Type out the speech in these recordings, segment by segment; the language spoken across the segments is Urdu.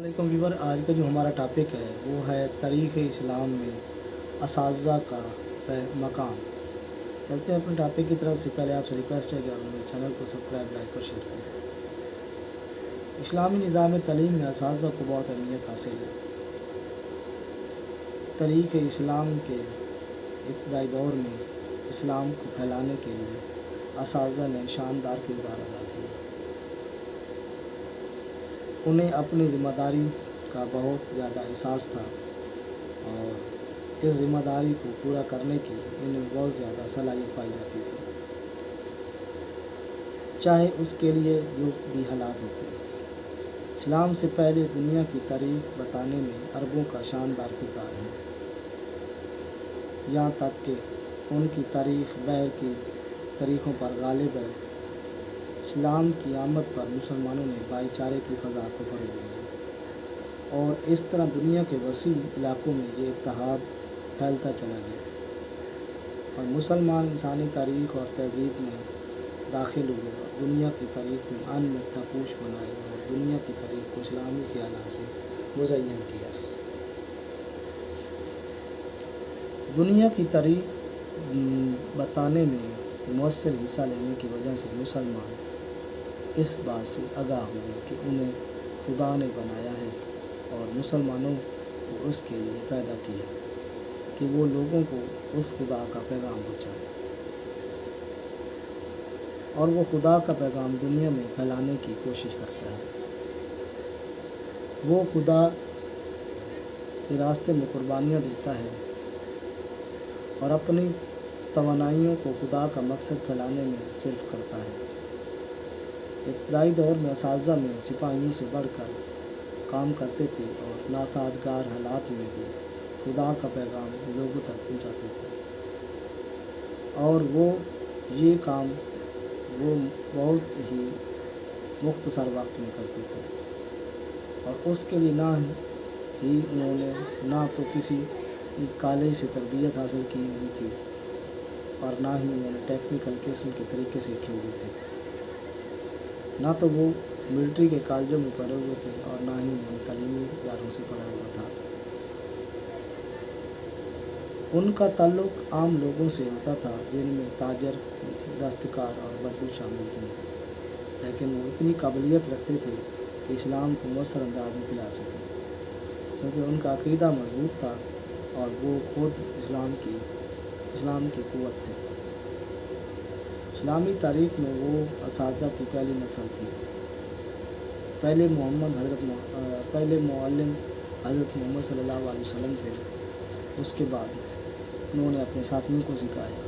علیکم ویور، آج کا جو ہمارا ٹاپک ہے وہ ہے تاریخ اسلام میں اساتذہ کا مقام۔ چلتے ہیں اپنے ٹاپک کی طرف سے پہلے آپ سے ریکویسٹ ہے کہ آپ میرے چینل کو سبسکرائب، لائک اور شیئر کریں۔ اسلامی نظام تعلیم میں اساتذہ کو بہت اہمیت حاصل ہے۔ تاریخ اسلام کے ابتدائی دور میں اسلام کو پھیلانے کے لیے اساتذہ نے شاندار کردار ادا کیا۔ انہیں اپنی ذمہ داری کا بہت زیادہ احساس تھا اور اس ذمہ داری کو پورا کرنے کی انہیں بہت زیادہ صلاحیت پائی جاتی تھی، چاہے اس کے لیے جو بھی حالات ہوتے۔ اسلام سے پہلے دنیا کی تاریخ بتانے میں عربوں کا شاندار کردار ہے، یہاں تک کہ ان کی تاریخ بحر کی تاریخوں پر غالب ہے۔ اسلام کی آمد پر مسلمانوں نے بھائی چارے کی فضا کو فروغ دیا اور اس طرح دنیا کے وسیع علاقوں میں یہ اتحاد پھیلتا چلا گیا، اور مسلمان انسانی تاریخ اور تہذیب میں داخل ہوئے اور دنیا کی تاریخ میں ان میں نقوش بنائے اور دنیا کی تاریخ کو اسلامی خیالات سے مزین کیا۔ دنیا کی تاریخ بتانے میں مؤثر حصہ لینے کی وجہ سے مسلمان اس بات سے آگاہ ہوئے کہ انہیں خدا نے بنایا ہے اور مسلمانوں کو اس کے لیے پیدا کیا کہ وہ لوگوں کو اس خدا کا پیغام پہنچائے، اور وہ خدا کا پیغام دنیا میں پھیلانے کی کوشش کرتا ہے۔ وہ خدا کے راستے میں قربانیاں دیتا ہے اور اپنی توانائیوں کو خدا کا مقصد پھیلانے میں صرف کرتا ہے۔ ابتدائی دور میں اساتذہ میں سپاہیوں سے بڑھ کر کام کرتے تھے اور ناسازگار حالات میں بھی خدا کا پیغام لوگوں تک پہنچاتے تھے، اور یہ کام وہ بہت ہی مختصر وقت میں کرتے تھے، اور اس کے لیے انہوں نے نہ تو کسی کالج سے تربیت حاصل کی ہوئی تھی اور نہ ہی انہوں نے ٹیکنیکل قسم کے طریقے سیکھے ہوئے تھے، نہ تو وہ ملٹری کے کالجوں میں پڑھے ہوئے تھے اور نہ ہی انہوں نے تعلیمی اداروں سے پڑھا ہوا تھا۔ ان کا تعلق عام لوگوں سے ہوتا تھا جن میں تاجر، دستکار اور بدو شامل تھے، لیکن وہ اتنی قابلیت رکھتے تھے کہ اسلام کو مؤثر انداز میں پھیلا سکیں، کیونکہ ان کا عقیدہ مضبوط تھا اور وہ خود اسلام کی قوت تھے۔ اسلامی تاریخ میں وہ اساتذہ کی پہلی نسل تھی۔ پہلے معلم حضرت محمد صلی اللہ علیہ وسلم تھے، اس کے بعد انہوں نے اپنے ساتھیوں کو سکھایا،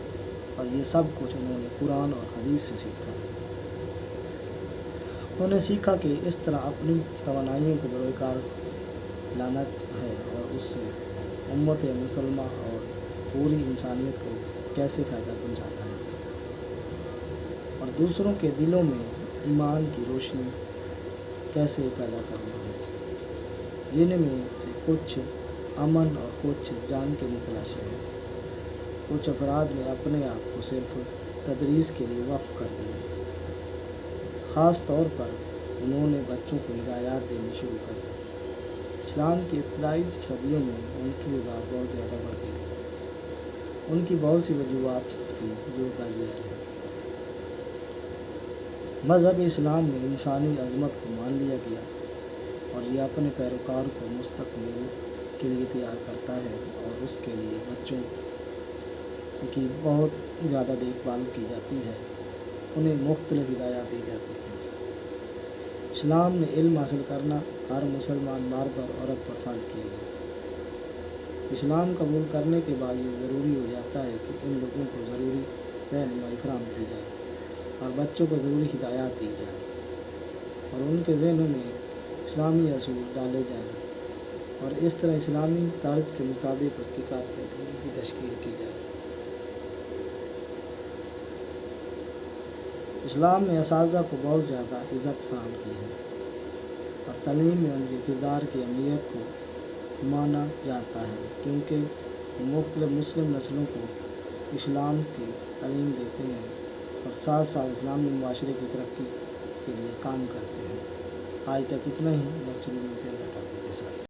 اور یہ سب کچھ انہوں نے قرآن اور حدیث سے سیکھا۔ انہوں نے سیکھا کہ اس طرح اپنی توانائیوں کو بروئے کار لانا ہے اور اس سے امت مسلمہ اور پوری انسانیت کو کیسے فائدہ پہنچانا ہے، اور دوسروں کے دلوں میں ایمان کی روشنی کیسے پیدا کرنا ہے، جن میں سے کچھ امن اور کچھ جان کے متلاشی ہیں۔ کچھ افراد نے اپنے آپ کو صرف تدریس کے لیے وقف کر دیا۔ خاص طور پر انہوں نے بچوں کو ہدایات دینی شروع کر دی۔ اسلام کی ابتدائی صدیوں میں ان کی تعداد بہت زیادہ بڑھ گئی۔ ان کی بہت سی وجوہات تھیں جو درج ذیل ہیں۔ مذہب اسلام میں انسانی عظمت کو مان لیا گیا اور یہ اپنے پیروکار کو مستقبل کے لیے تیار کرتا ہے، اور اس کے لیے بچوں کی بہت زیادہ دیکھ بھال کی جاتی ہے، انہیں مختلف ہدایات دی جاتی ہیں۔ اسلام میں علم حاصل کرنا ہر مسلمان مرد اور عورت پر فرض کیا گیا۔ اسلام قبول کرنے کے بعد یہ ضروری ہو جاتا ہے کہ ان لوگوں کو ضروری رہنمائی فراہم کی جائے اور بچوں کو ضروری ہدایات دی جائے، اور ان کے ذہنوں میں اسلامی اصول ڈالے جائیں، اور اس طرح اسلامی طرز کے مطابق اس کی کارکردگی کی تشکیل کی جائے۔ اسلام میں اساتذہ کو بہت زیادہ عزت فراہم کی ہے، اور تعلیم میں ان کے کردار کی اہمیت کو مانا جاتا ہے، کیونکہ مختلف مسلم نسلوں کو اسلام کی تعلیم دیتے ہیں اور ساتھ ساتھ اسلامی معاشرے کی ترقی کے لیے کام کرتے ہیں۔ آج تک اتنا ہی، نیکسٹ ویڈیو میں ملتے ہیں۔